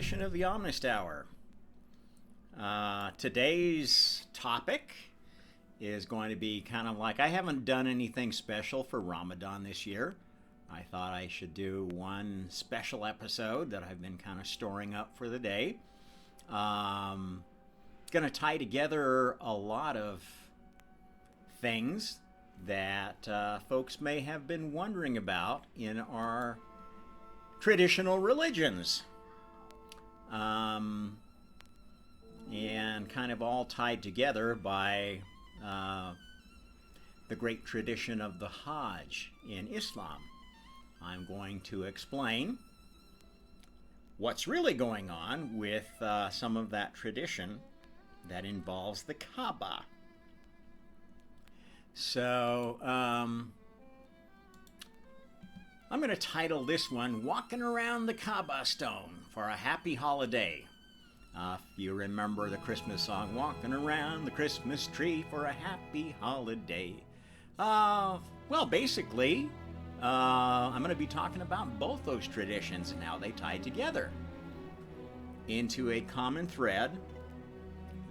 edition of the Omnist Hour. Today's topic is going to be kind of like, I haven't done anything special for Ramadan this year. I thought I should do one special episode that I've been kind of storing up for the day. Going to tie together a lot of things that folks may have been wondering about in our traditional religions. And kind of all tied together by the great tradition of the Hajj in Islam. I'm going to explain what's really going on with some of that tradition that involves the Kaaba. So, I'm going to title this one, Walking Around the Kaaba Stone for a Happy Holiday. If you remember the Christmas song, Walking Around the Christmas Tree for a Happy Holiday. Well, basically, I'm going to be talking about both those traditions and how they tie together into a common thread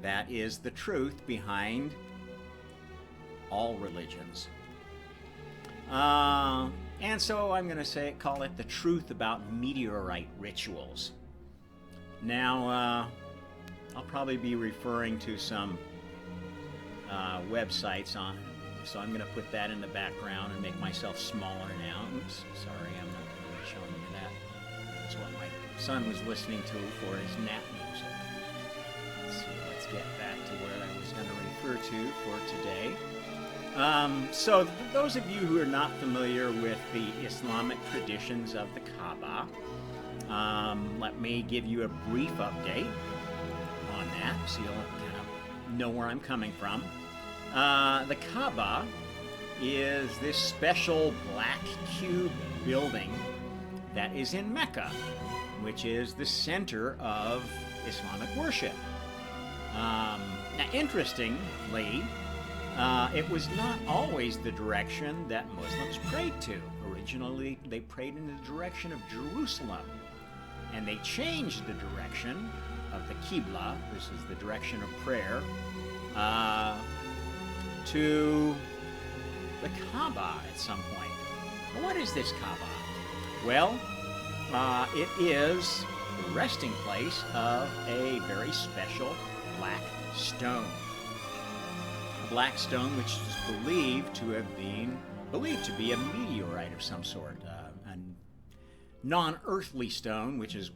that is the truth behind all religions. And so I'm going to call it the truth about Meteorite rituals. Now, I'll probably be referring to some websites on, so I'm going to put that in the background and make myself smaller now. Oops, sorry, I'm not going to be showing you that. That's what my son was listening to for his nap music. Let's get back to what I was going to refer to for today. So those of you who are not familiar with the Islamic traditions of the Kaaba, let me give you a brief update on that so you'll kind of know where I'm coming from. The Kaaba is this special black cube building that is in Mecca, which is the center of Islamic worship. Now, interestingly, it was not always the direction that Muslims prayed to. Originally, they prayed in the direction of Jerusalem, and they changed the direction of the Qibla, this is the direction of prayer, to the Kaaba at some point. Well, what is this Kaaba? Well, it is the resting place of a very special black stone. A black stone which is believed to be a meteorite of some sort, a non-earthly stone, which is,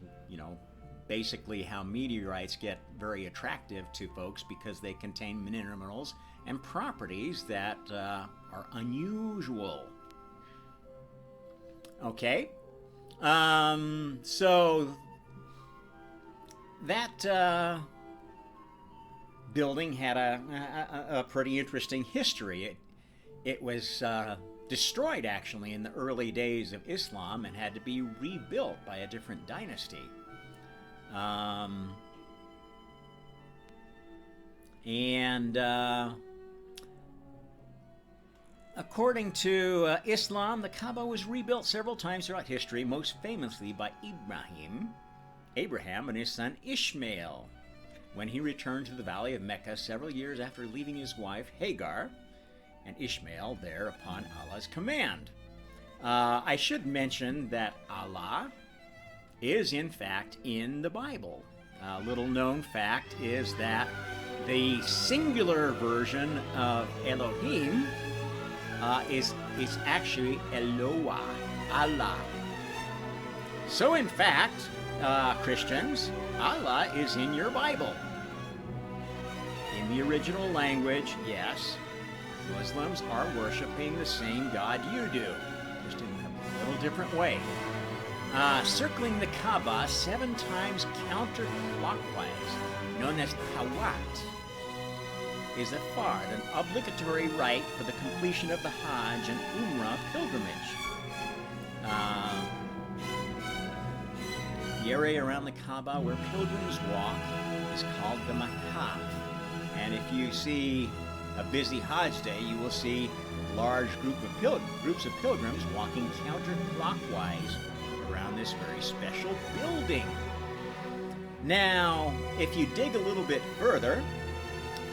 basically how meteorites get very attractive to folks because they contain minerals and properties that are unusual. Okay, so that building had a pretty interesting history. It was destroyed actually in the early days of Islam and had to be rebuilt by a different dynasty. According to Islam, the Kaaba was rebuilt several times throughout history, most famously by Abraham and his son Ishmael, when he returned to the Valley of Mecca several years after leaving his wife Hagar and Ishmael there upon Allah's command. I should mention that Allah is in fact in the Bible. A little known fact is that the singular version of Elohim is actually Eloah, Allah. So in fact, Christians, Allah is in your Bible. In the original language, yes, Muslims are worshiping the same God you do, just in a little different way. Circling the Kaaba 7 times counterclockwise, known as Tawat, is a fard, an obligatory rite for the completion of the Hajj and Umrah pilgrimage. The area around the Kaaba where pilgrims walk is called the Maqaf. And if you see a busy Hajj day, you will see large groups of pilgrims walking counterclockwise around this very special building. Now, if you dig a little bit further,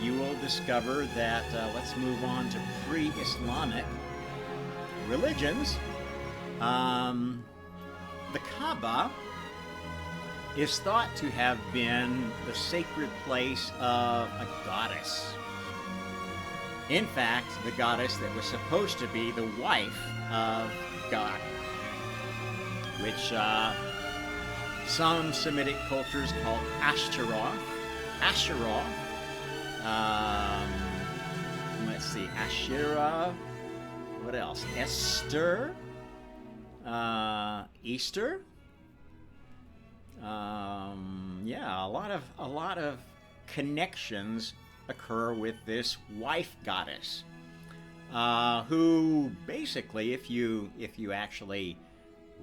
you will discover that, let's move on to pre-Islamic religions. The Kaaba is thought to have been the sacred place of a goddess. In fact, the goddess that was supposed to be the wife of God, which some Semitic cultures called Ashtaroth. Let's see, Asherah. What else? Esther. Easter. Yeah, a lot of connections occur with this wife goddess, who basically, if you actually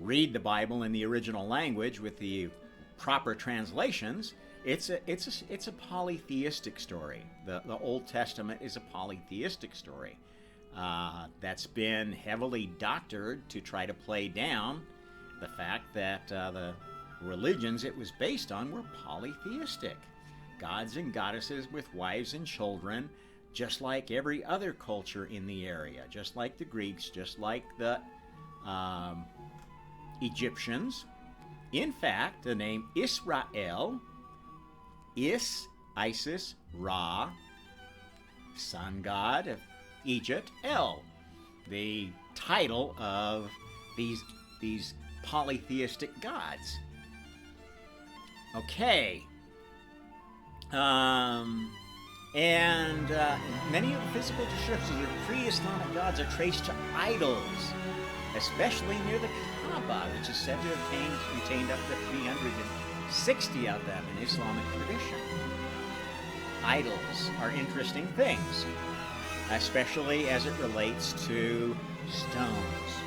read the Bible in the original language with the proper translations, it's a polytheistic story. The Old Testament is a polytheistic story that's been heavily doctored to try to play down the fact that the religions it was based on were polytheistic. Gods and goddesses with wives and children, just like every other culture in the area, just like the Greeks, just like the Egyptians. In fact, the name Israel, Isis, Ra, sun god of Egypt, El, the title of these polytheistic gods. Okay. Many of the physical descriptions of pre-Islamic gods are traced to idols, especially near the Kaaba, which is said to have contained up to 360 of them in Islamic tradition. Idols are interesting things, especially as it relates to stones,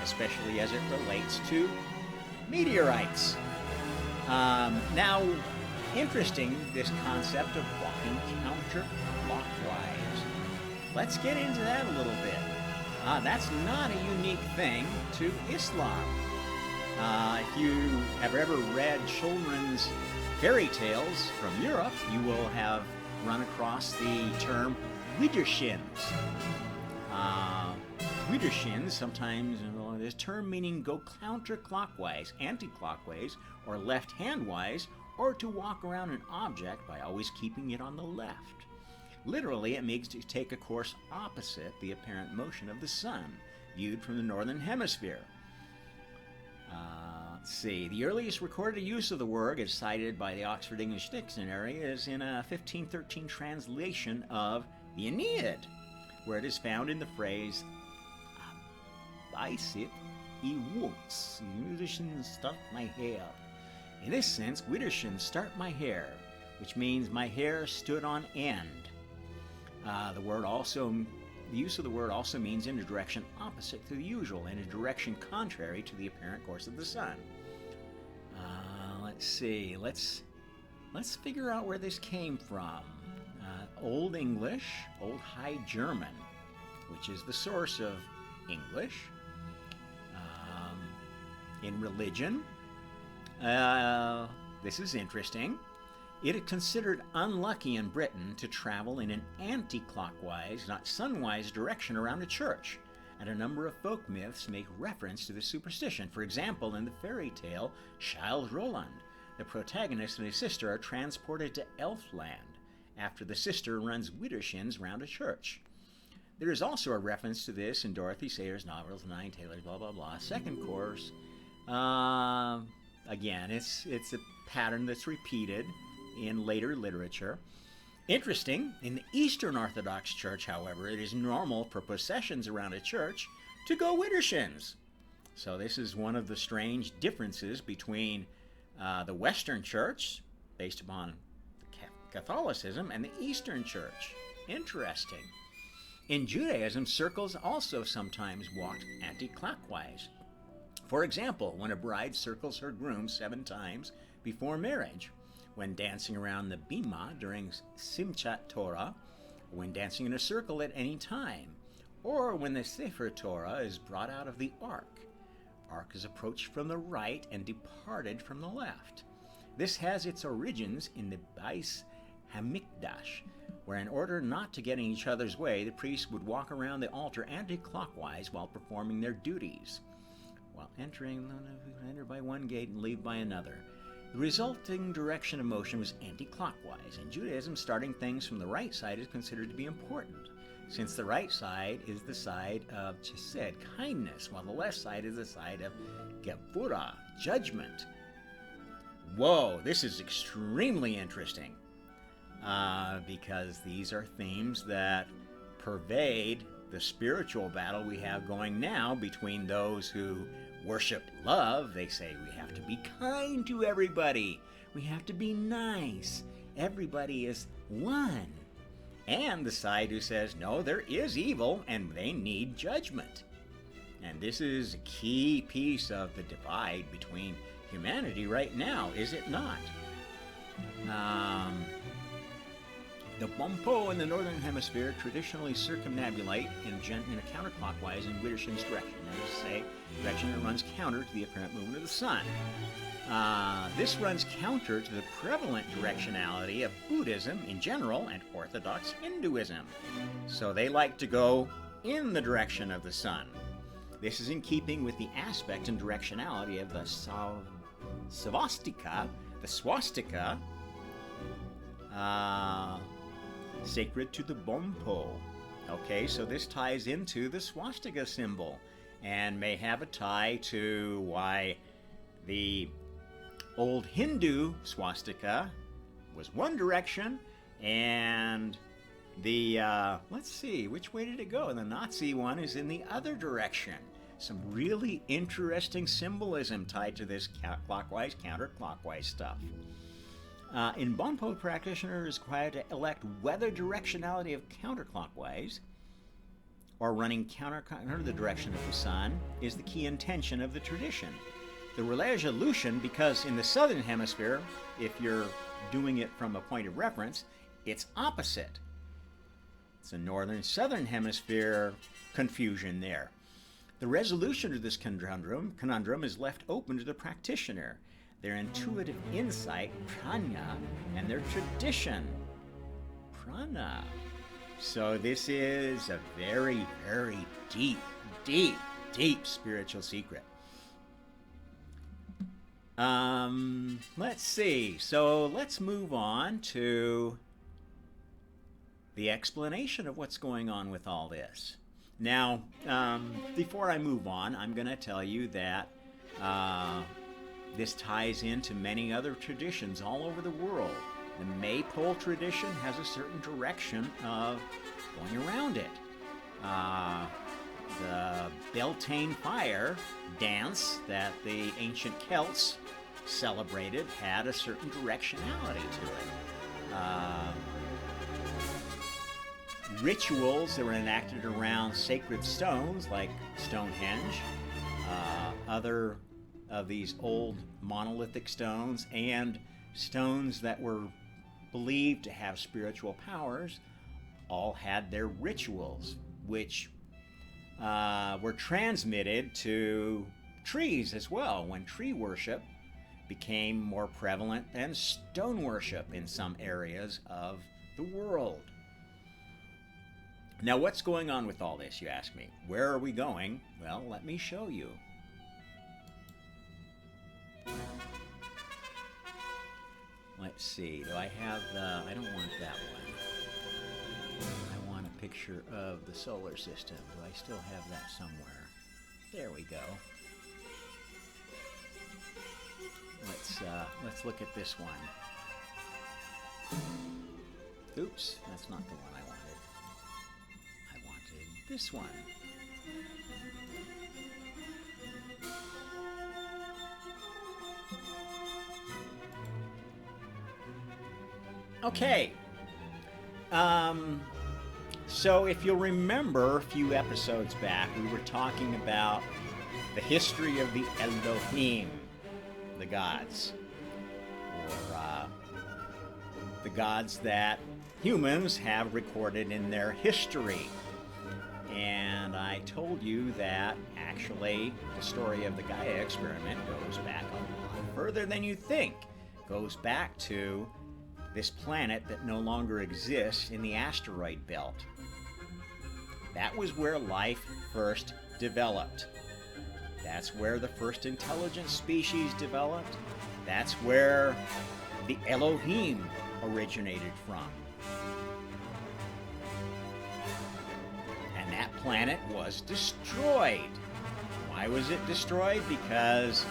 especially as it relates to meteorites. Now, interesting, this concept of walking counterclockwise. Let's get into that a little bit. That's not a unique thing to Islam. If you have ever read children's fairy tales from Europe, you will have run across the term Widershins. Widershins, sometimes this term meaning go counterclockwise, anti-clockwise, or left-handwise, or to walk around an object by always keeping it on the left. Literally, it means to take a course opposite the apparent motion of the sun, viewed from the northern hemisphere. Let's see. The earliest recorded use of the word, as cited by the Oxford English Dictionary, is in a 1513 translation of the Aeneid, where it is found in the phrase "Bicep e woods, Widershins start my hair." In this sense, Widershins start my hair, which means my hair stood on end. The use of the word also means in a direction opposite to the usual, in a direction contrary to the apparent course of the sun. Let's see. Let's figure out where this came from. Old English, Old High German, which is the source of English. In religion, this is interesting. It is considered unlucky in Britain to travel in an anti-clockwise, not sunwise direction around a church, and a number of folk myths make reference to this superstition. For example, in the fairy tale Childe Roland, the protagonist and his sister are transported to Elfland after the sister runs Widershins round a church. There is also a reference to this in Dorothy Sayers' novels, Nine Tailors, blah, blah, blah. Second course, again, it's a pattern that's repeated in later literature. Interesting, in the Eastern Orthodox Church, however, it is normal for processions around a church to go Widershins. So this is one of the strange differences between the Western Church, based upon Catholicism, and the Eastern Church. Interesting. In Judaism, circles also sometimes walked anti-clockwise. For example, when a bride circles her groom 7 times before marriage, when dancing around the bima during Simchat Torah, when dancing in a circle at any time, or when the Sefer Torah is brought out of the Ark. Ark is approached from the right and departed from the left. This has its origins in the Bais Hamikdash, where in order not to get in each other's way, the priests would walk around the altar anti-clockwise while performing their duties. While entering, enter by one gate and leave by another. The resulting direction of motion was anti-clockwise. In Judaism, starting things from the right side is considered to be important, since the right side is the side of chesed, kindness, while the left side is the side of gevurah, judgment. Whoa, this is extremely interesting, because these are themes that pervade the spiritual battle we have going now between those who worship love. They say we have to be kind to everybody. We have to be nice. Everybody is one. And the side who says, no, there is evil and they need judgment. And this is a key piece of the divide between humanity right now, is it not? The Bompo in the northern hemisphere traditionally circumnambulate in a counterclockwise in Widdershim's direction, that is to say, direction that runs counter to the apparent movement of the sun. This runs counter to the prevalent directionality of Buddhism in general and Orthodox Hinduism. So they like to go in the direction of the sun. This is in keeping with the aspect and directionality of the swastika, sacred to the Bompo. Okay, so this ties into the swastika symbol and may have a tie to why the old Hindu swastika was one direction and the, let's see, which way did it go? And the Nazi one is in the other direction. Some really interesting symbolism tied to this clockwise, counterclockwise stuff. In Bonpo, practitioner is required to elect whether directionality of counterclockwise or running counter the direction of the sun is the key intention of the tradition. The resolution, because in the southern hemisphere, if you're doing it from a point of reference, it's opposite. It's a northern-southern hemisphere confusion there. The resolution to this conundrum is left open to the practitioner, their intuitive insight, prana, and their tradition, prana. So this is a very, very deep, deep, deep spiritual secret. Let's see. So let's move on to the explanation of what's going on with all this. Now, before I move on, I'm going to tell you that this ties into many other traditions all over the world. The Maypole tradition has a certain direction of going around it. The Beltane fire dance that the ancient Celts celebrated had a certain directionality to it. Rituals that were enacted around sacred stones like Stonehenge, other of these old monolithic stones, and stones that were believed to have spiritual powers, all had their rituals, which were transmitted to trees as well, when tree worship became more prevalent than stone worship in some areas of the world. Now, what's going on with all this, you ask me? Where are we going? Well, let me show you. Let's see, do I have I don't want that one. I want a picture of the solar system. Do I still have that somewhere? There we go. Let's look at this one. Oops, that's not the one I wanted. I wanted this one. Okay. So if you'll remember a few episodes back, we were talking about the history of the Elohim, the gods, or the gods that humans have recorded in their history. And I told you that actually the story of the Gaia experiment goes back a lot further than you think. goes back to this planet that no longer exists in the asteroid belt. That was where life first developed. That's where the first intelligent species developed. That's where the Elohim originated from. And that planet was destroyed. Why was it destroyed? Because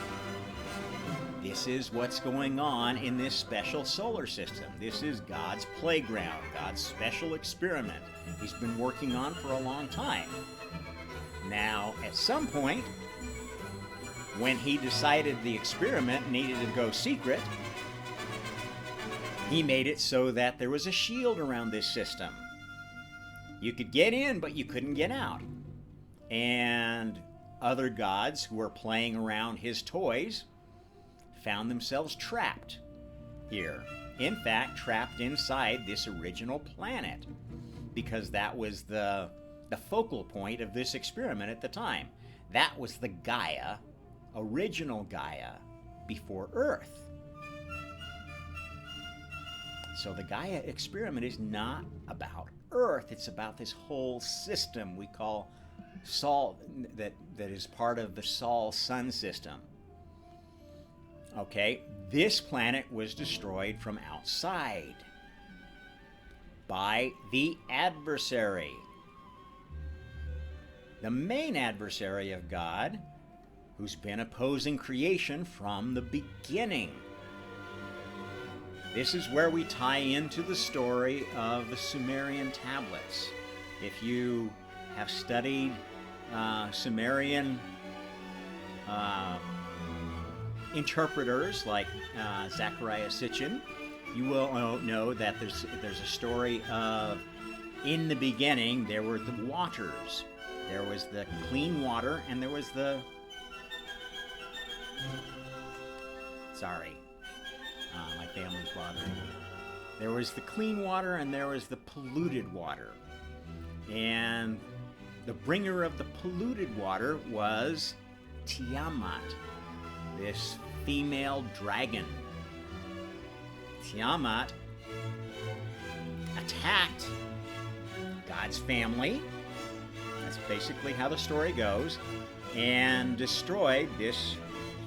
this is what's going on in this special solar system. This is God's playground, God's special experiment He's been working on for a long time. Now, at some point, when He decided the experiment needed to go secret, He made it so that there was a shield around this system. You could get in, but you couldn't get out. And other gods who were playing around His toys found themselves trapped here. In fact, trapped inside this original planet, because that was the focal point of this experiment at the time. That was the Gaia, original Gaia, before Earth. So the Gaia experiment is not about Earth. It's about this whole system we call Sol, that is part of the Sol Sun system. Okay, this planet was destroyed from outside by the adversary. The main adversary of God, who's been opposing creation from the beginning. This is where we tie into the story of the Sumerian tablets. If you have studied Sumerian interpreters like Zechariah Sitchin, you will know that there's a story of, in the beginning there were the waters. There was the clean water and there was the... Sorry. My family's bothering me. There was the clean water and there was the polluted water. And the bringer of the polluted water was Tiamat, this female dragon. Tiamat attacked God's family. That's basically how the story goes, and destroyed this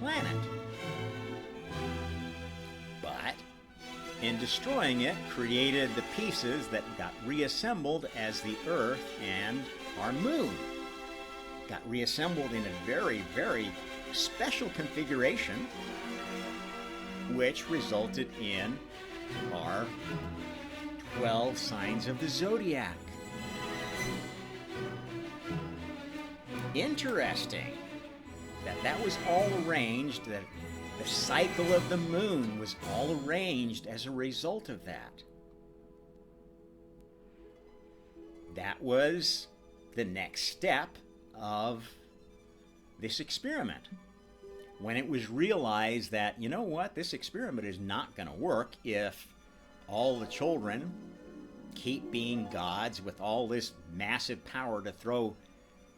planet. But in destroying it, created the pieces that got reassembled as the Earth and our moon. Got reassembled in a very, very special configuration, which resulted in our 12 signs of the zodiac. Interesting that was all arranged, that the cycle of the moon was all arranged as a result of that. That was the next step of this experiment. When it was realized that, you know what, this experiment is not going to work if all the children keep being gods with all this massive power to throw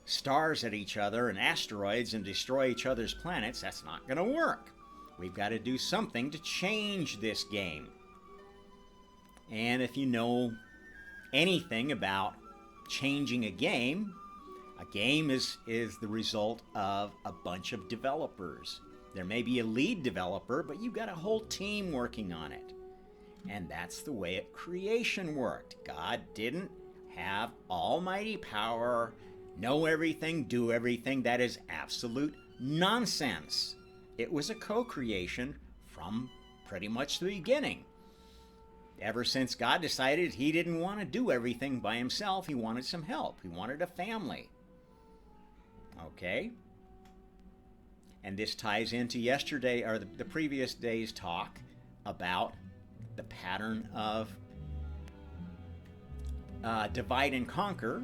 stars at each other and asteroids and destroy each other's planets. That's not going to work. We've got to do something to change this game. And if you know anything about changing a game is the result of a bunch of developers. There may be a lead developer, but you've got a whole team working on it. And that's the way creation worked. God didn't have almighty power, know everything, do everything. That is absolute nonsense. It was a co-creation from pretty much the beginning. Ever since God decided He didn't want to do everything by Himself, He wanted some help. He wanted a family. Okay? And this ties into yesterday, or the previous day's talk about the pattern of divide and conquer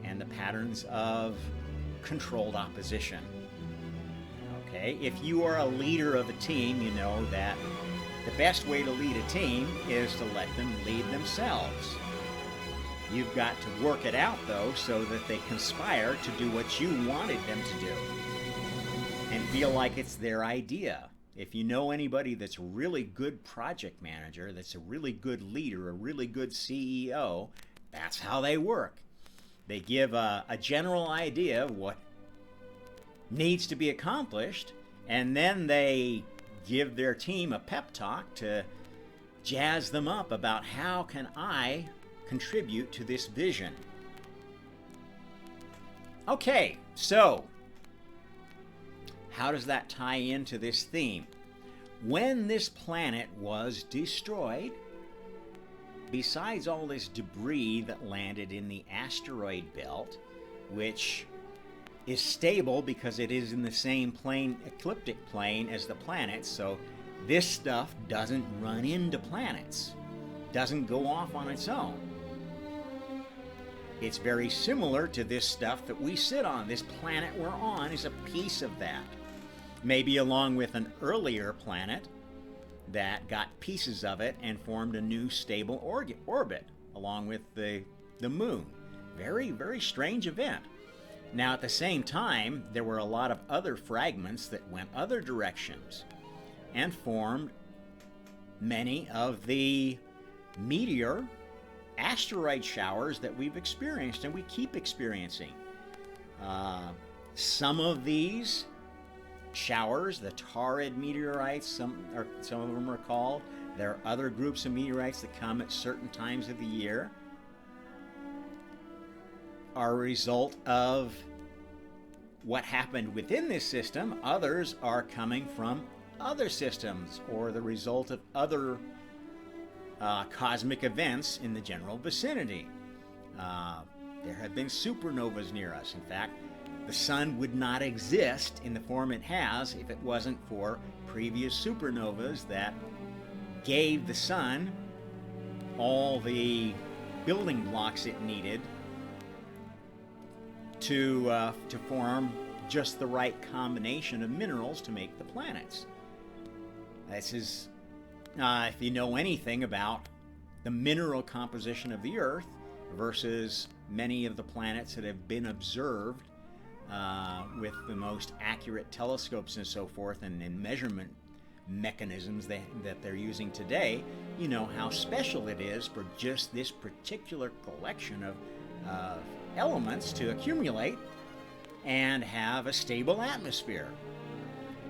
and the patterns of controlled opposition. Okay? If you are a leader of a team, you know that the best way to lead a team is to let them lead themselves. You've got to work it out, though, so that they conspire to do what you wanted them to do and feel like it's their idea. If you know anybody that's a really good project manager, that's a really good leader, a really good CEO, that's how they work. They give a general idea of what needs to be accomplished, and then they give their team a pep talk to jazz them up about how can I contribute to this vision. Okay, so how does that tie into this theme? When this planet was destroyed, besides all this debris that landed in the asteroid belt, which is stable because it is in the same plane, ecliptic plane as the planets, so this stuff doesn't run into planets, doesn't go off on its own. It's very similar to this stuff that we sit on. This planet we're on is a piece of that. Maybe along with an earlier planet that got pieces of it and formed a new stable orbit along with the moon. Very, very strange event. Now, at the same time, there were a lot of other fragments that went other directions and formed many of the meteor asteroid showers that we've experienced and we keep experiencing. Some of these showers, the Taurid meteorites, some of them are called. There are other groups of meteorites that come at certain times of the year, are a result of what happened within this system. Others are coming from other systems or the result of other cosmic events in the general vicinity. There have been supernovas near us. In fact, the sun would not exist in the form it has if it wasn't for previous supernovas that gave the sun all the building blocks it needed to form just the right combination of minerals to make the planets. This is, if you know anything about the mineral composition of the Earth versus many of the planets that have been observed with the most accurate telescopes and so forth and measurement mechanisms that they're using today, you know how special it is for just this particular collection of elements to accumulate and have a stable atmosphere.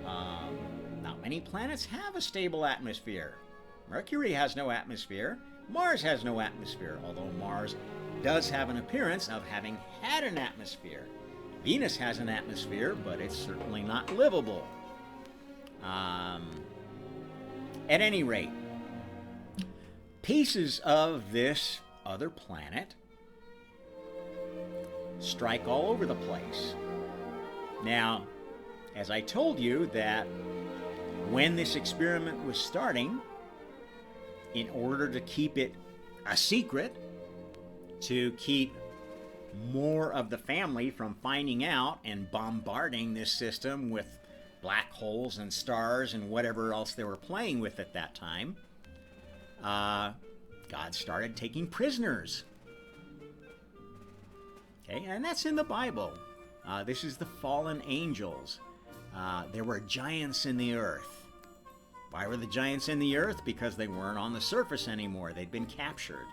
Not many planets have a stable atmosphere. Mercury has no atmosphere. Mars has no atmosphere, although Mars does have an appearance of having had an atmosphere. Venus has an atmosphere, but it's certainly not livable. At any rate, pieces of this other planet strike all over the place. Now, as I told you that when this experiment was starting, in order to keep it a secret, to keep more of the family from finding out and bombarding this system with black holes and stars and whatever else they were playing with at that time, God started taking prisoners. Okay, and that's in the Bible. This is the fallen angels. There were giants in the earth. Why were the giants in the earth? Because they weren't on the surface anymore. They'd been captured.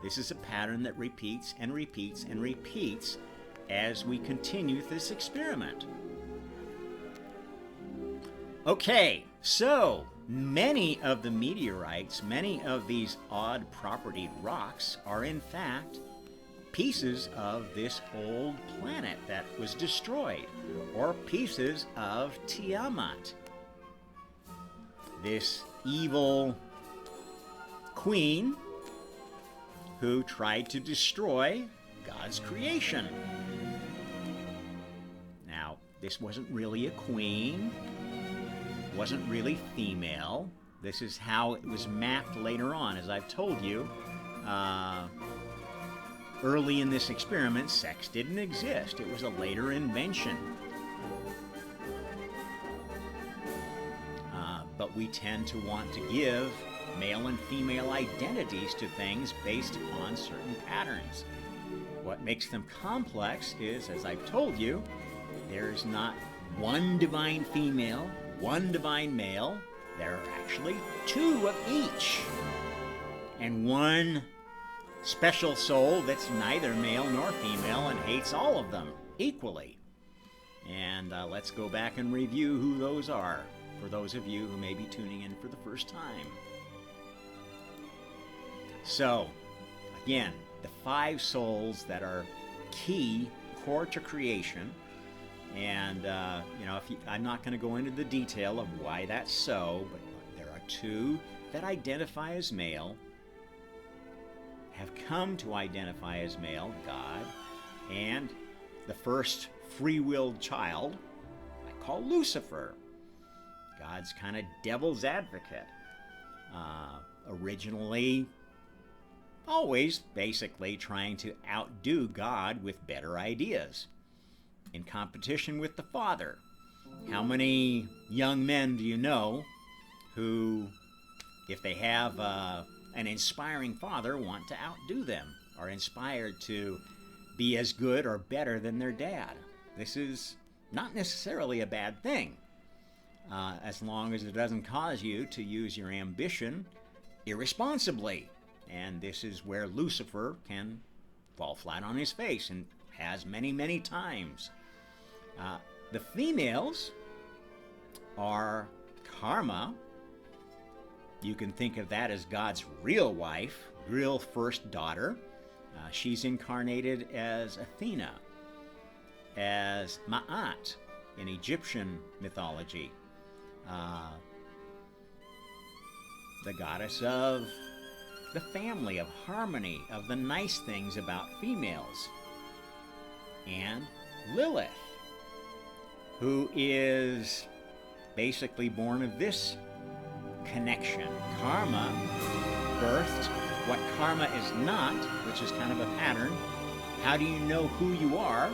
This is a pattern that repeats and repeats and repeats as we continue this experiment. Okay, so many of the meteorites, many of these odd propertied rocks are in fact pieces of this old planet that was destroyed, or pieces of Tiamat, this evil queen who tried to destroy God's creation. Now, this wasn't really a queen, wasn't really female. This is how it was mapped later on. As I've told you, early in this experiment, sex didn't exist. It was a later invention. But we tend to want to give male and female identities to things based on certain patterns. What makes them complex is, as I've told you, there's not one divine female one divine male, there are actually two of each. And one special soul that's neither male nor female and hates all of them equally. And let's go back and review who those are, for those of you who may be tuning in for the first time. So, again, the 5 souls that are core to creation. And, I'm not going to go into the detail of why that's so, but there are 2 that identify as male, have come to identify as male, God, and the first free-willed child I call Lucifer, God's kind of devil's advocate. Originally, always basically trying to outdo God with better ideas, in competition with the Father. How many young men do you know who, if they have an inspiring father, want to outdo them, are inspired to be as good or better than their dad? This is not necessarily a bad thing, as long as it doesn't cause you to use your ambition irresponsibly. And this is where Lucifer can fall flat on his face, and has many, many times. The females are Karma. You can think of that as God's real wife, real first daughter. She's incarnated as Athena, as Ma'at in Egyptian mythology, the goddess of the family, of harmony, of the nice things about females. And Lilith, who is basically born of this connection. Karma birthed what karma is not, which is kind of a pattern. How do you know who you are?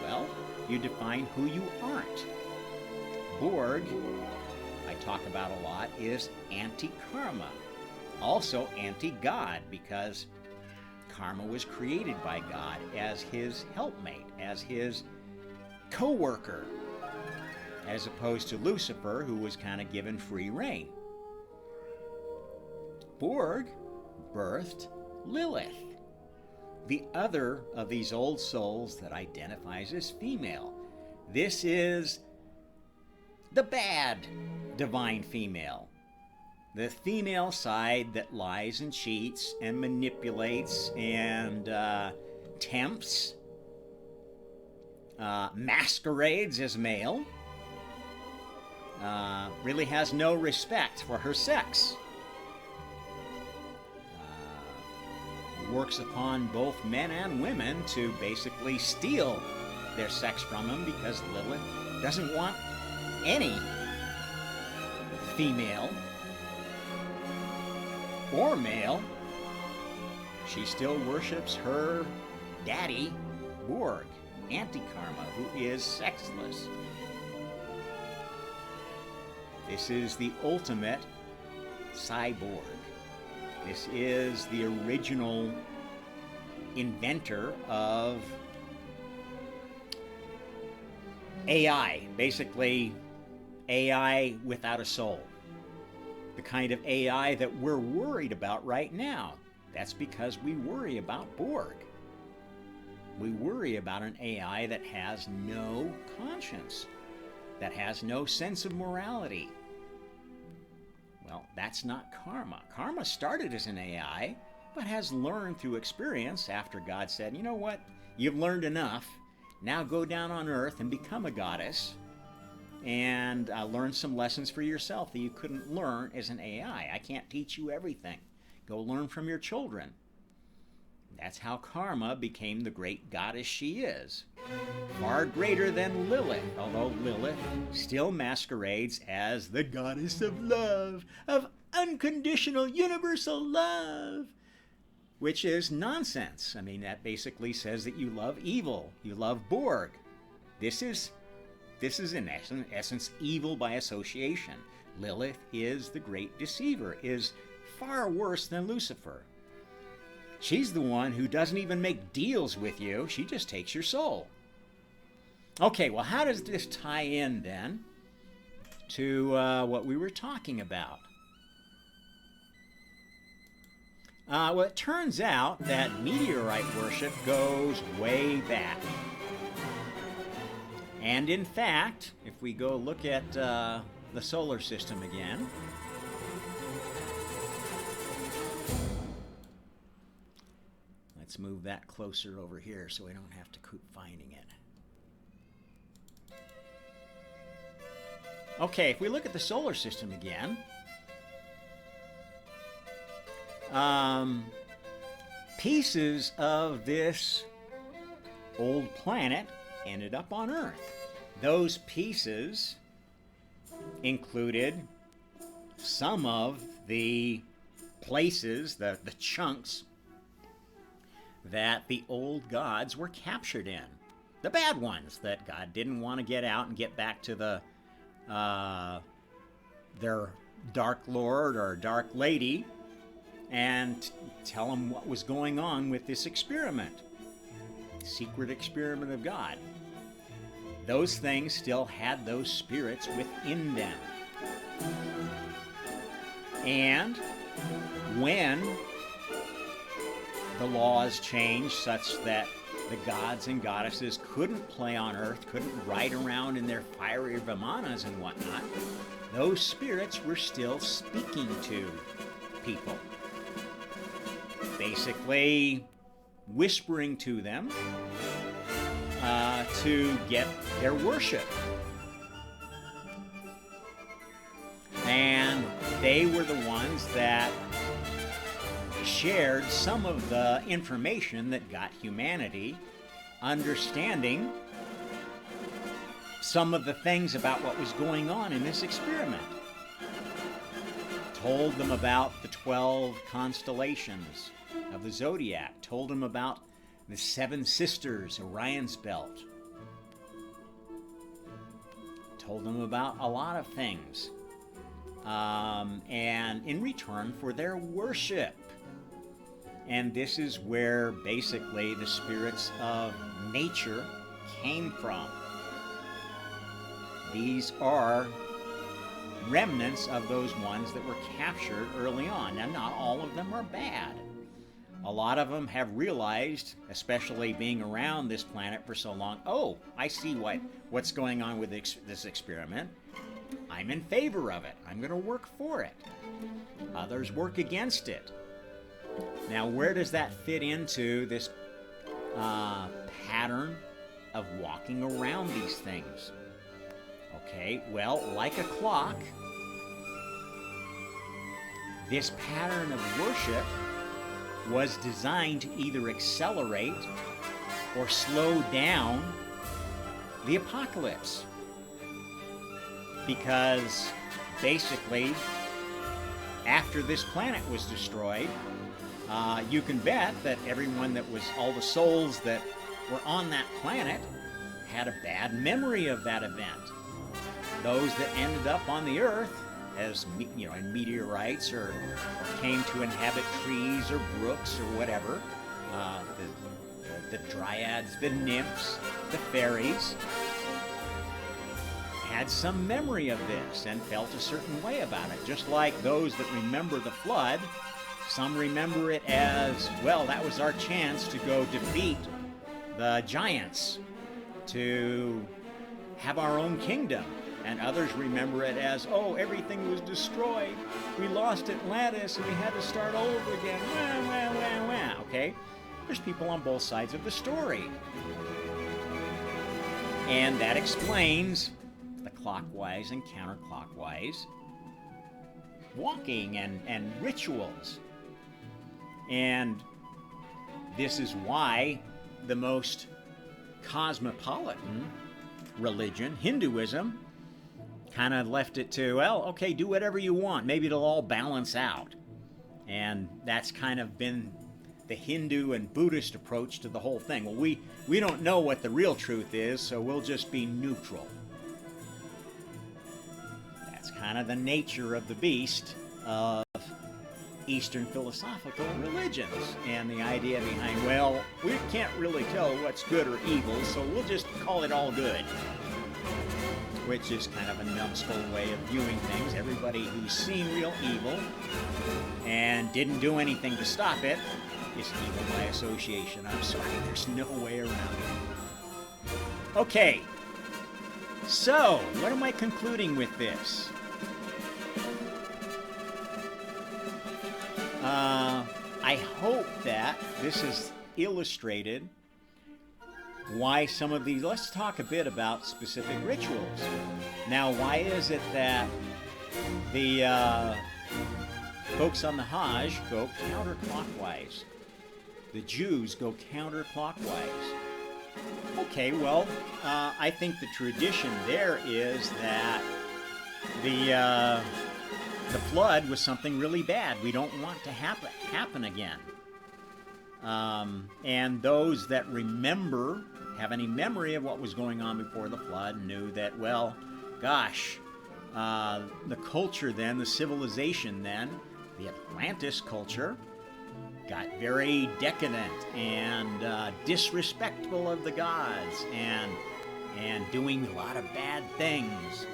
Well, you define who you aren't. Borg, I talk about a lot, is anti-karma. Also anti-God, because karma was created by God as his helpmate, as his co-worker, as opposed to Lucifer, who was kind of given free rein. Borg birthed Lilith, the other of these old souls that identifies as female. This is the bad divine female, the female side that lies and cheats and manipulates and tempts, masquerades as male, really has no respect for her sex, works upon both men and women to basically steal their sex from them, because Lilith doesn't want any female or male. She still worships her daddy, Borg, anti-karma, who is sexless. This is the ultimate cyborg. This is the original inventor of AI, basically AI without a soul. The kind of AI that we're worried about right now. That's because we worry about Borg. We worry about an AI that has no conscience, that has no sense of morality. Well, that's not karma. Karma started as an AI, but has learned through experience after God said, you know what, you've learned enough. Now go down on earth and become a goddess and learn some lessons for yourself that you couldn't learn as an AI. I can't teach you everything. Go learn from your children. That's how Karma became the great goddess she is. Far greater than Lilith, although Lilith still masquerades as the goddess of love, of unconditional universal love, which is nonsense. I mean, that basically says that you love evil, you love Borg. This is in essence evil by association. Lilith is the great deceiver, is far worse than Lucifer. She's the one who doesn't even make deals with you. She just takes your soul. Okay, well, how does this tie in then to what we were talking about. Well, it turns out that meteorite worship goes way back. And in fact, if we go look at the solar system again, let's move that closer over here so we don't have to keep finding it. Okay, if we look at the solar system again, pieces of this old planet ended up on Earth. Those pieces included some of the places, the chunks that the old gods were captured in. The bad ones that God didn't want to get out and get back to their Dark Lord or Dark Lady and tell them what was going on with this experiment. Secret experiment of God. Those things still had those spirits within them. And when the laws changed such that the gods and goddesses couldn't play on Earth, couldn't ride around in their fiery vimanas and whatnot, those spirits were still speaking to people. Basically whispering to them to get their worship. And they were the ones that shared some of the information that got humanity understanding some of the things about what was going on in this experiment. Told them about the 12 constellations of the zodiac, told them about the 7 sisters, Orion's belt, told them about a lot of things, and in return for their worship. And this is where basically the spirits of nature came from. These are remnants of those ones that were captured early on. Now, not all of them are bad. A lot of them have realized, especially being around this planet for so long, oh, I see what's going on with this experiment. I'm in favor of it. I'm going to work for it. Others work against it. Now, where does that fit into this pattern of walking around these things? Okay, well, like a clock, this pattern of worship was designed to either accelerate or slow down the apocalypse. Because basically, after this planet was destroyed, you can bet that everyone that was, all the souls that were on that planet had a bad memory of that event. Those that ended up on the Earth as, in meteorites or came to inhabit trees or brooks or whatever, the dryads, the nymphs, the fairies, had some memory of this and felt a certain way about it. Just like those that remember the flood, some remember it as, well, that was our chance to go defeat the giants, to have our own kingdom. And others remember it as, oh, everything was destroyed. We lost Atlantis and we had to start over again. Wah, wah, wah, wah. Okay? There's people on both sides of the story. And that explains the clockwise and counterclockwise walking and rituals. And this is why the most cosmopolitan religion, Hinduism, kind of left it to, well, okay, do whatever you want. Maybe it'll all balance out. And that's kind of been the Hindu and Buddhist approach to the whole thing. Well, we don't know what the real truth is, so we'll just be neutral. That's kind of the nature of the beast of Eastern philosophical religions. And the idea behind, well, we can't really tell what's good or evil, so we'll just call it all good. which is kind of a numbskull way of viewing things. Everybody who's seen real evil and didn't do anything to stop it is evil by association. I'm sorry, there's no way around it. Okay, so what am I concluding with this? I hope that this has illustrated why some of these... Let's talk a bit about specific rituals. Now, why is it that the folks on the Hajj go counterclockwise? The Jews go counterclockwise. Okay, well, I think the tradition there is that the flood was something really bad. We don't want to happen again. And those that remember, have any memory of what was going on before the flood, knew that, well, gosh, the culture then, the civilization then, the Atlantis culture, got very decadent and disrespectful of the gods and doing a lot of bad things.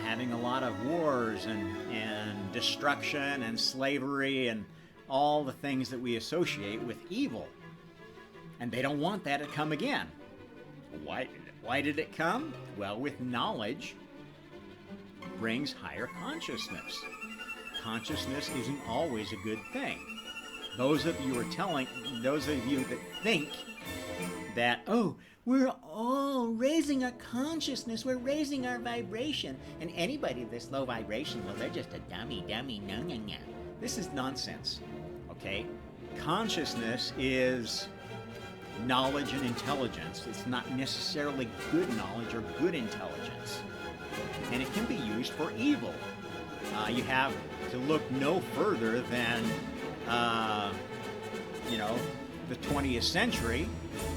Having a lot of wars and destruction and slavery and all the things that we associate with evil. And they don't want that to come again. Why did it come? Well, with knowledge brings higher consciousness. Consciousness isn't always a good thing. Those of you that think that, oh, we're all raising our consciousness, we're raising our vibration, and anybody that's low vibration, well, they're just a dummy, no. This is nonsense, okay? Consciousness is knowledge and intelligence. It's not necessarily good knowledge or good intelligence, and it can be used for evil. You have to look no further than, the 20th century,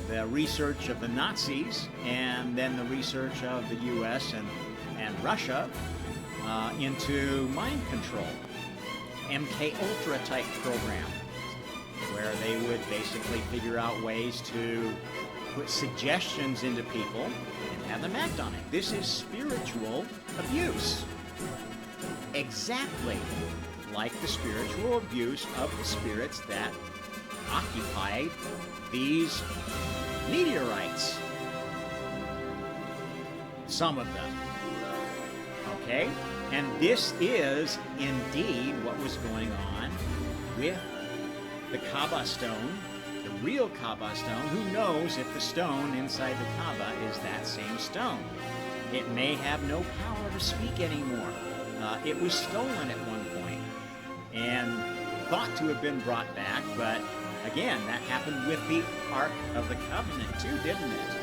the research of the Nazis, and then the research of the U.S. and Russia into mind control. MK Ultra type program, where they would basically figure out ways to put suggestions into people and have them act on it. This is spiritual abuse. Exactly like the spiritual abuse of the spirits that occupied these meteorites. Some of them. Okay? And this is indeed what was going on with the Kaaba stone, the real Kaaba stone. Who knows if the stone inside the Kaaba is that same stone? It may have no power to speak anymore. It was stolen at one point and thought to have been brought back, but again, that happened with the Ark of the Covenant too, didn't it?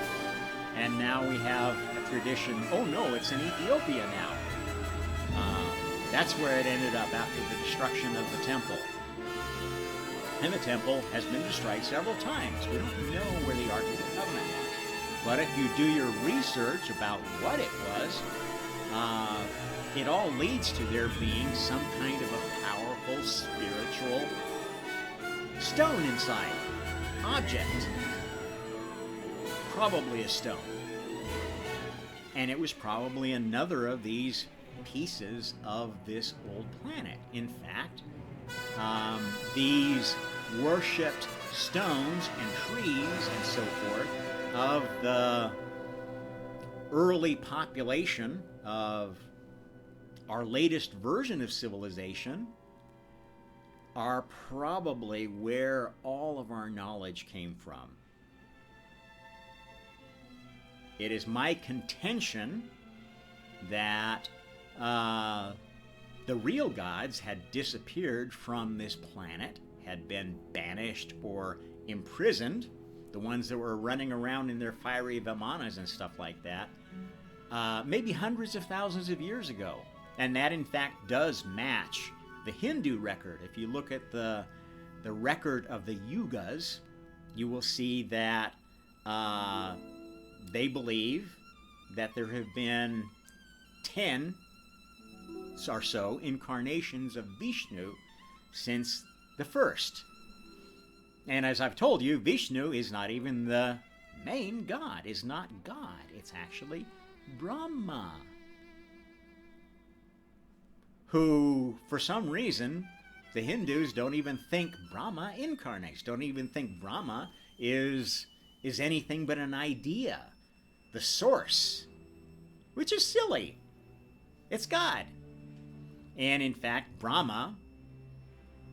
And now we have a tradition. Oh no, it's in Ethiopia now. That's where it ended up after the destruction of the temple. And the temple has been destroyed several times. We don't know where the Ark of the Covenant was. But if you do your research about what it was, it all leads to there being some kind of a powerful spiritual stone inside. Object. Probably a stone. And it was probably another of these pieces of this old planet. In fact, these worshipped stones and trees and so forth of the early population of our latest version of civilization are probably where all of our knowledge came from. It is my contention that the real gods had disappeared from this planet, had been banished or imprisoned, the ones that were running around in their fiery vimanas and stuff like that, maybe hundreds of thousands of years ago. And that, in fact, does match the Hindu record. If you look at the record of the yugas, you will see that they believe that there have been 10 or so incarnations of Vishnu since the first. And as I've told you, Vishnu is not even the main god, is not God. It's actually Brahma, who, for some reason, the Hindus don't even think Brahma incarnates, don't even think Brahma is anything but an idea, the source, which is silly. It's God. And in fact, Brahma,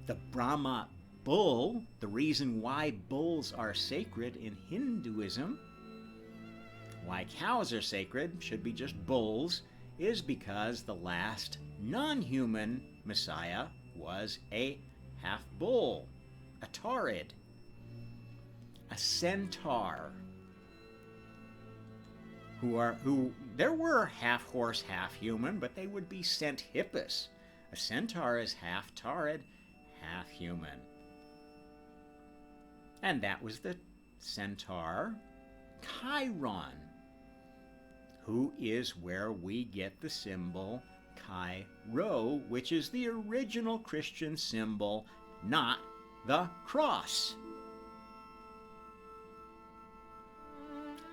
the Brahma bull, the reason why bulls are sacred in Hinduism, why cows are sacred, should be just bulls, is because the last non-human Messiah was a half-bull, a taurid, a centaur, who there were half-horse, half-human, but they would be cent-hippus. A centaur is half-taurid, half-human. And that was the centaur Chiron, who is where we get the symbol Chi-Rho, which is the original Christian symbol, not the cross.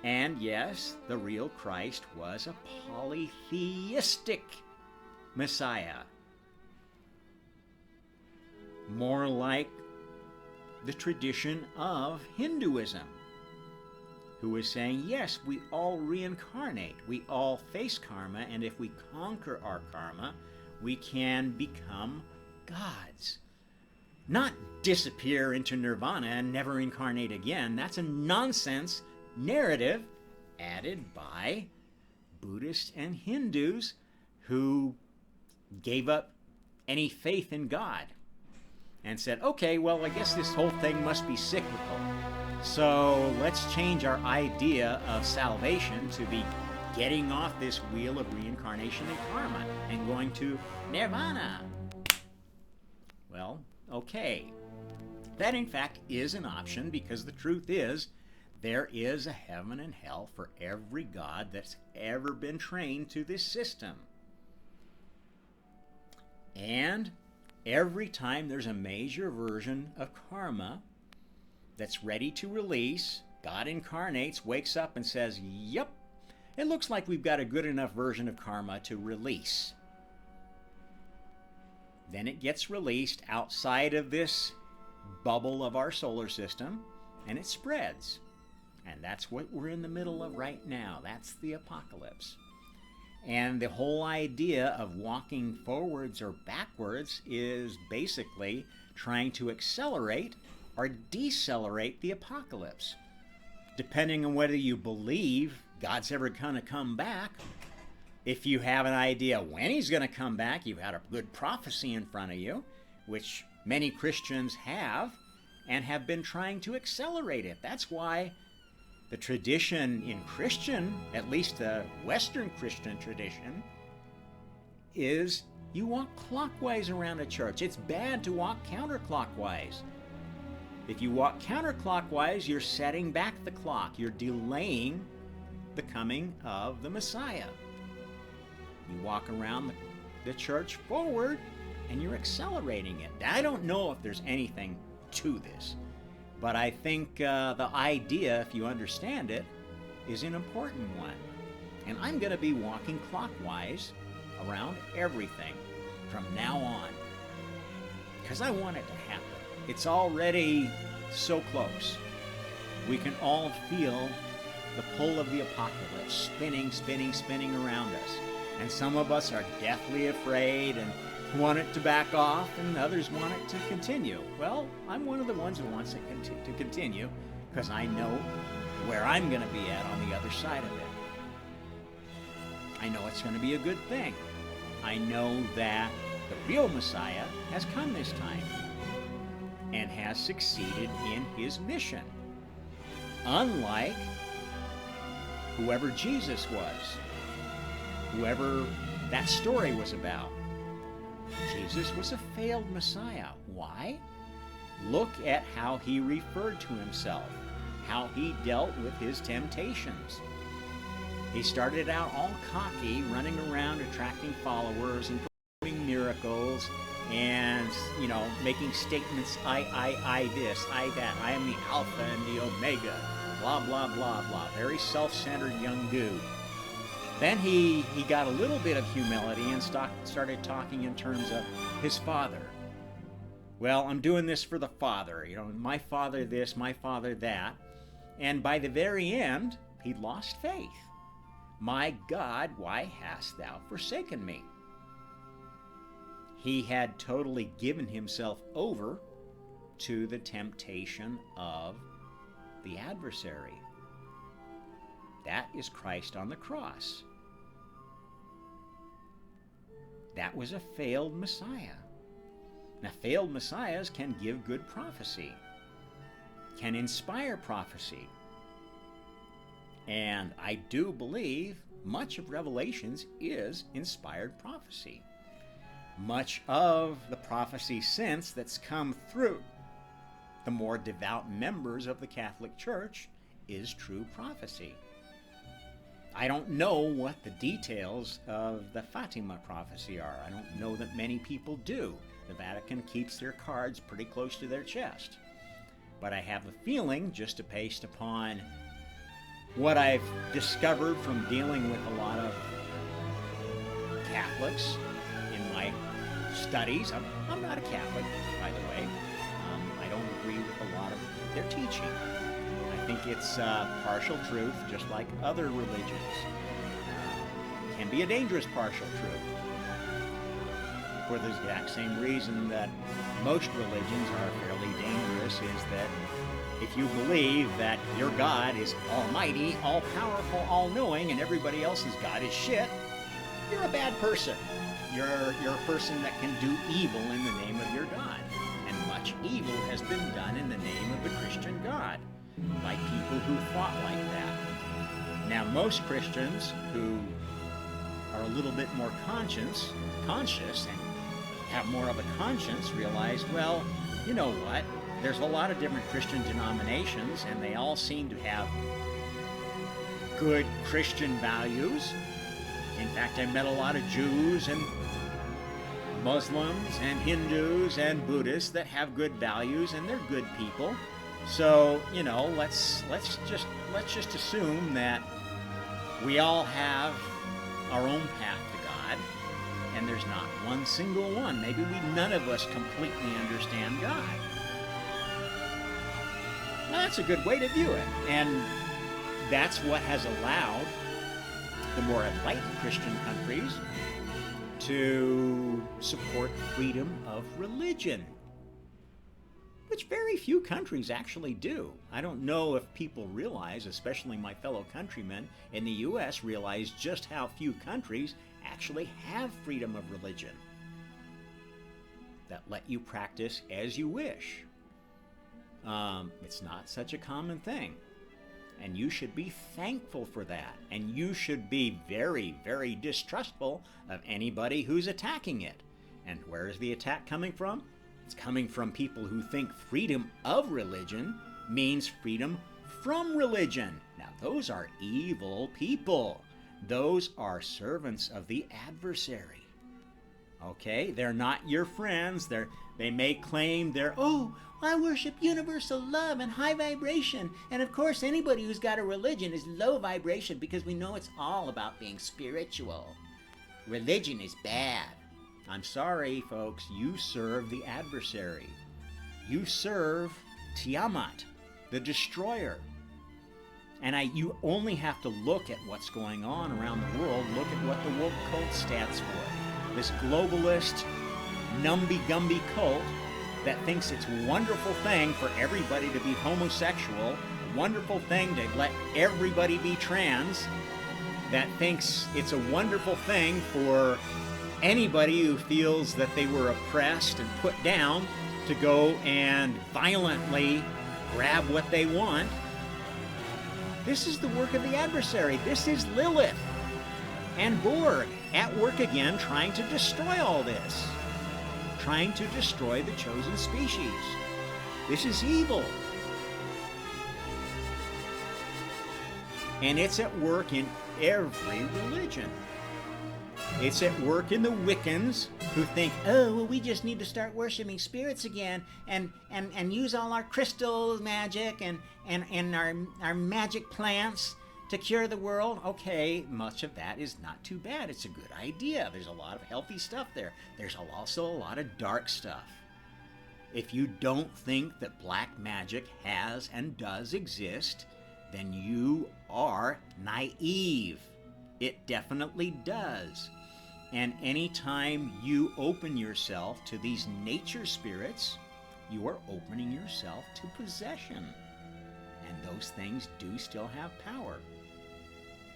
And yes, the real Christ was a polytheistic Messiah, more like the tradition of Hinduism, who is saying, yes, we all reincarnate, we all face karma, and if we conquer our karma, we can become gods. Not disappear into nirvana and never incarnate again. That's a nonsense narrative added by Buddhists and Hindus who gave up any faith in God and said, okay, well, I guess this whole thing must be cyclical. So let's change our idea of salvation to be getting off this wheel of reincarnation and karma and going to nirvana. Well, okay. That in fact is an option, because the truth is there is a heaven and hell for every god that's ever been trained to this system. And every time there's a major version of karma that's ready to release, God incarnates, wakes up and says, yep, it looks like we've got a good enough version of karma to release. Then it gets released outside of this bubble of our solar system, and it spreads. And that's what we're in the middle of right now. That's the apocalypse. And the whole idea of walking forwards or backwards is basically trying to accelerate or decelerate the apocalypse. Depending on whether you believe God's ever going to come back, if you have an idea when he's going to come back, you've had a good prophecy in front of you, which many Christians have, and have been trying to accelerate it. That's why the tradition in Christian, at least the Western Christian tradition, is you walk clockwise around a church. It's bad to walk counterclockwise. If you walk counterclockwise, you're setting back the clock. You're delaying the coming of the Messiah. You walk around the church forward, and you're accelerating it. I don't know if there's anything to this, but I think the idea, if you understand it, is an important one. And I'm going to be walking clockwise around everything from now on, because I want it to happen. It's already so close. We can all feel the pull of the apocalypse spinning, spinning, spinning around us. And some of us are deathly afraid and want it to back off, and others want it to continue. Well, I'm one of the ones who wants it to continue, because I know where I'm going to be at on the other side of it. I know it's going to be a good thing. I know that the real Messiah has come this time and has succeeded in his mission, unlike whoever Jesus was, whoever that story was about. Jesus was a failed Messiah. Why? Look at how he referred to himself, how he dealt with his temptations. He started out all cocky, running around attracting followers and performing miracles and, making statements, I this, I that, I am the Alpha and the Omega, blah, blah, blah, blah. Very self-centered young dude. Then he got a little bit of humility and started talking in terms of his father. Well, I'm doing this for the Father. You know, my father this, my father that. And by the very end, he lost faith. My God, why hast thou forsaken me? He had totally given himself over to the temptation of the adversary. That is Christ on the cross. That was a failed Messiah. Now, failed messiahs can give good prophecy, can inspire prophecy. And I do believe much of Revelations is inspired prophecy. Much of the prophecy since that's come through the more devout members of the Catholic Church is true prophecy. I don't know what the details of the Fatima prophecy are. I don't know that many people do. The Vatican keeps their cards pretty close to their chest. But I have a feeling, just based upon what I've discovered from dealing with a lot of Catholics in my studies. I'm not a Catholic, by the way. I don't agree with a lot of their teaching. I think it's partial truth, just like other religions. It can be a dangerous partial truth. For the exact same reason that most religions are fairly dangerous, is that if you believe that your God is almighty, all-powerful, all-knowing, and everybody else's God is shit, you're a bad person. You're a person that can do evil in the name of your God. And much evil has been done in the name of the Christian God by people who thought like that. Now, most Christians who are a little bit more conscious and have more of a conscience realize, well, you know what? There's a lot of different Christian denominations, and they all seem to have good Christian values. In fact, I met a lot of Jews and Muslims and Hindus and Buddhists that have good values, and they're good people. So, you know, let's just assume that we all have our own path to God, and there's not one single one. Maybe none of us completely understand God. Well, that's a good way to view it, and that's what has allowed the more enlightened Christian countries to support freedom of religion, which very few countries actually do. I don't know if people realize, especially my fellow countrymen in the U.S., realize just how few countries actually have freedom of religion that let you practice as you wish. It's not such a common thing. And you should be thankful for that. And you should be very, very distrustful of anybody who's attacking it. And where is the attack coming from? It's coming from people who think freedom of religion means freedom from religion. Now, those are evil people. Those are servants of the adversary. Okay? They're not your friends. They may claim I worship universal love and high vibration. And of course, anybody who's got a religion is low vibration, because we know it's all about being spiritual. Religion is bad. I'm sorry, folks. You serve the adversary. You serve Tiamat, the destroyer. And you only have to look at what's going on around the world. Look at what the woke cult stands for. This globalist, numby-gumby cult that thinks it's a wonderful thing for everybody to be homosexual, a wonderful thing to let everybody be trans, that thinks it's a wonderful thing for anybody who feels that they were oppressed and put down to go and violently grab what they want. This is the work of the adversary. This is Lilith and Borg at work again, trying to destroy all this. Trying to destroy the chosen species. This is evil. And it's at work in every religion. It's at work in the Wiccans, who think, we just need to start worshiping spirits again and use all our crystal magic and our magic plants to cure the world. Okay, much of that is not too bad. It's a good idea. There's a lot of healthy stuff there. There's also a lot of dark stuff. If you don't think that black magic has and does exist, then you are naive. It definitely does. And anytime you open yourself to these nature spirits, you are opening yourself to possession. And those things do still have power.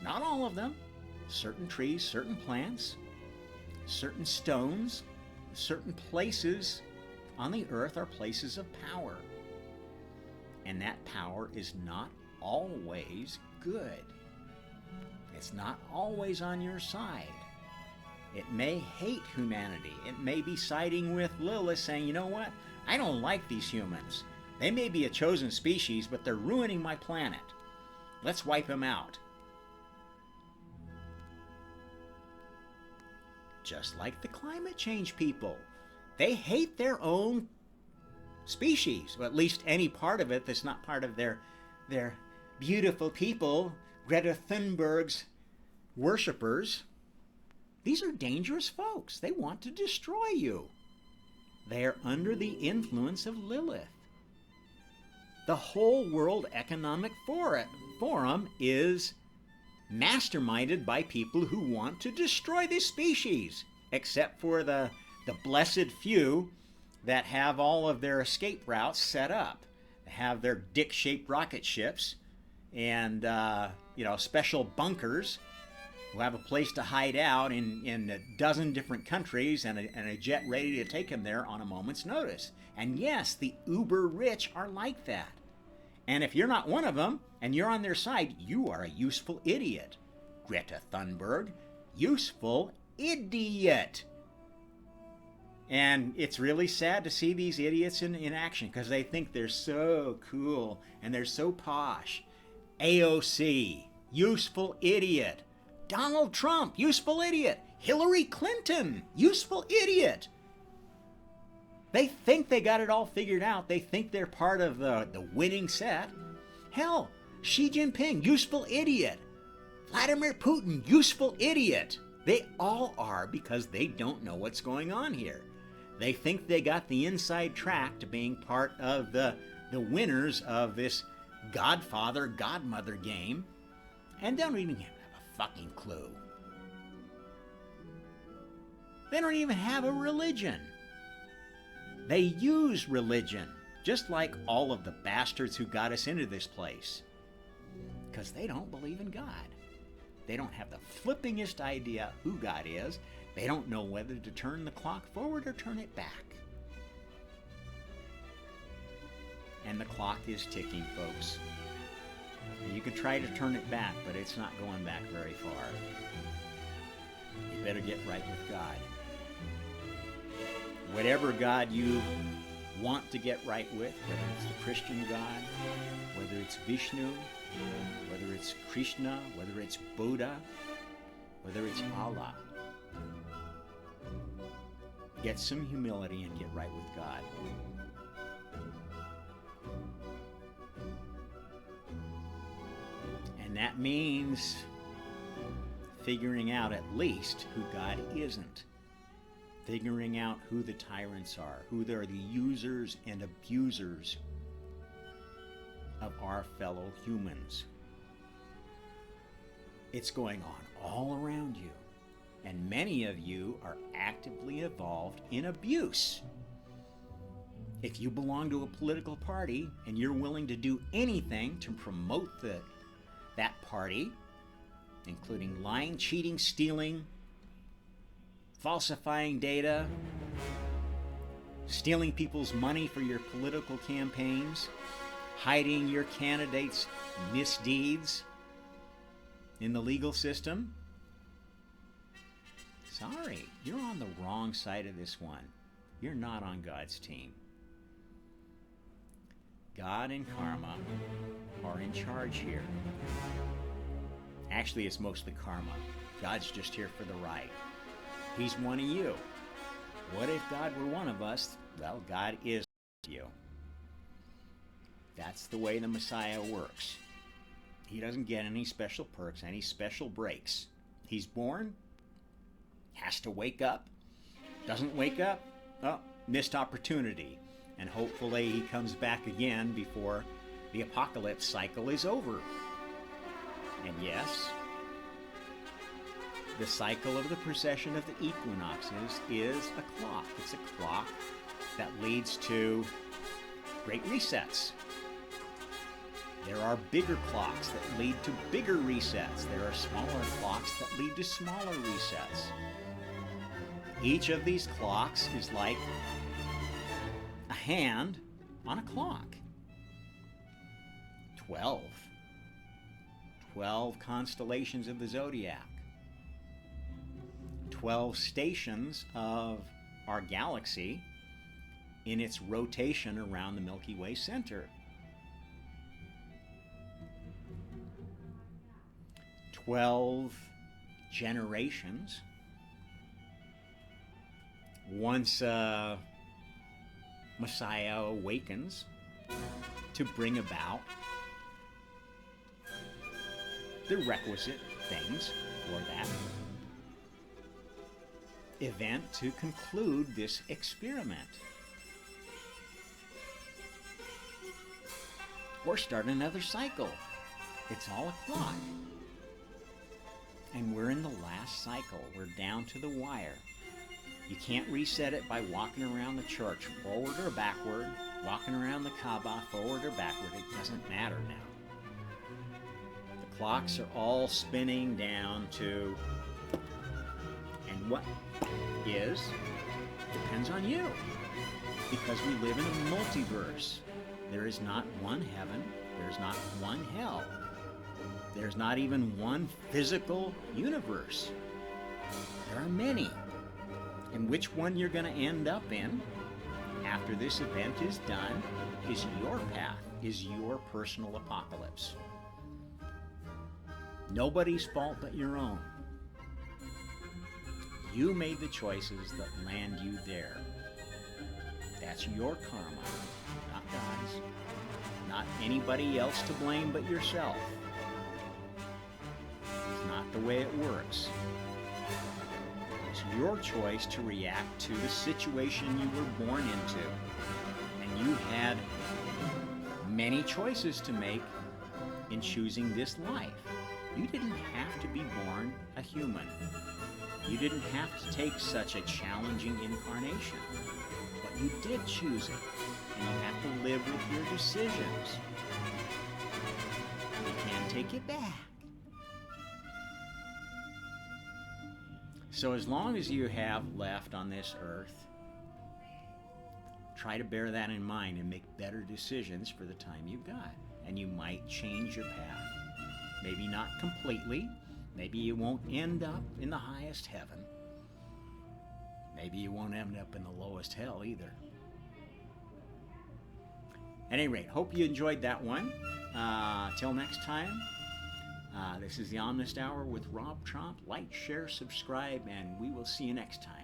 Not all of them. Certain trees, certain plants, certain stones, certain places on the earth are places of power. And that power is not always good. It's not always on your side. It may hate humanity. It may be siding with Lilith, saying, you know what? I don't like these humans. They may be a chosen species, but they're ruining my planet. Let's wipe them out. Just like the climate change people. They hate their own species, or at least any part of it that's not part of their beautiful people, Greta Thunberg's worshippers. These are dangerous folks. They want to destroy you. They are under the influence of Lilith. The whole World Economic Forum is masterminded by people who want to destroy this species, except for the blessed few that have all of their escape routes set up, have their dick-shaped rocket ships and special bunkers, who have a place to hide out in a dozen different countries and a jet ready to take them there on a moment's notice. And yes, the uber rich are like that. And if you're not one of them and you're on their side, you are a useful idiot. Greta Thunberg, useful idiot. And it's really sad to see these idiots in action because they think they're so cool and they're so posh. AOC, useful idiot. Donald Trump, useful idiot. Hillary Clinton, useful idiot. They think they got it all figured out. They think they're part of the winning set. Hell, Xi Jinping, useful idiot. Vladimir Putin, useful idiot. They all are because they don't know what's going on here. They think they got the inside track to being part of the winners of this Godfather, Godmother game, and don't even have a fucking clue. They don't even have a religion. They use religion, just like all of the bastards who got us into this place, because they don't believe in God. They don't have the flippingest idea who God is. They don't know whether to turn the clock forward or turn it back. And the clock is ticking, folks. You can try to turn it back, but it's not going back very far. You better get right with God. Whatever God you want to get right with, whether it's the Christian God, whether it's Vishnu, whether it's Krishna, whether it's Buddha, whether it's Allah, get some humility and get right with God. And that means figuring out at least who God isn't. Figuring out who the tyrants are, who they're the users and abusers of our fellow humans. It's going on all around you. And many of you are actively involved in abuse. If you belong to a political party and you're willing to do anything to promote that party, including lying, cheating, stealing, falsifying data, stealing people's money for your political campaigns, hiding your candidates' misdeeds in the legal system, sorry, you're on the wrong side of this one. You're not on God's team. God and karma are in charge here. Actually, it's mostly karma. God's just here for the ride. He's one of you. What if God were one of us? Well, God is you. That's the way the Messiah works. He doesn't get any special perks, any special breaks. He's born, has to wake up, doesn't wake up, oh, missed opportunity. And hopefully he comes back again before the apocalypse cycle is over. And yes, the cycle of the precession of the equinoxes is a clock. It's a clock that leads to great resets. There are bigger clocks that lead to bigger resets. There are smaller clocks that lead to smaller resets. Each of these clocks is like a hand on a clock. 12 constellations of the zodiac. 12 stations of our galaxy in its rotation around the Milky Way center. 12 generations. Once Messiah awakens to bring about the requisite things for that event to conclude this experiment. Or start another cycle. It's all a clock. And we're in the last cycle. We're down to the wire. You can't reset it by walking around the church, forward or backward, walking around the Kaaba, forward or backward. It doesn't matter now. The clocks are all spinning down to, and what is, depends on you. Because we live in a multiverse. There is not one heaven. There's not one hell. There's not even one physical universe. There are many. And which one you're going to end up in after this event is done is your path, is your personal apocalypse. Nobody's fault but your own. You made the choices that land you there. That's your karma, not God's. Not anybody else to blame but yourself. It's not the way it works. It's your choice to react to the situation you were born into. And you had many choices to make in choosing this life. You didn't have to be born a human. You didn't have to take such a challenging incarnation. But you did choose it. And you have to live with your decisions. You can't take it back. So as long as you have left on this earth, try to bear that in mind and make better decisions for the time you've got. And you might change your path. Maybe not completely. Maybe you won't end up in the highest heaven. Maybe you won't end up in the lowest hell either. At any rate, hope you enjoyed that one. Till next time, this is the Omnist Hour with Rob Tromp. Like, share, subscribe, and we will see you next time.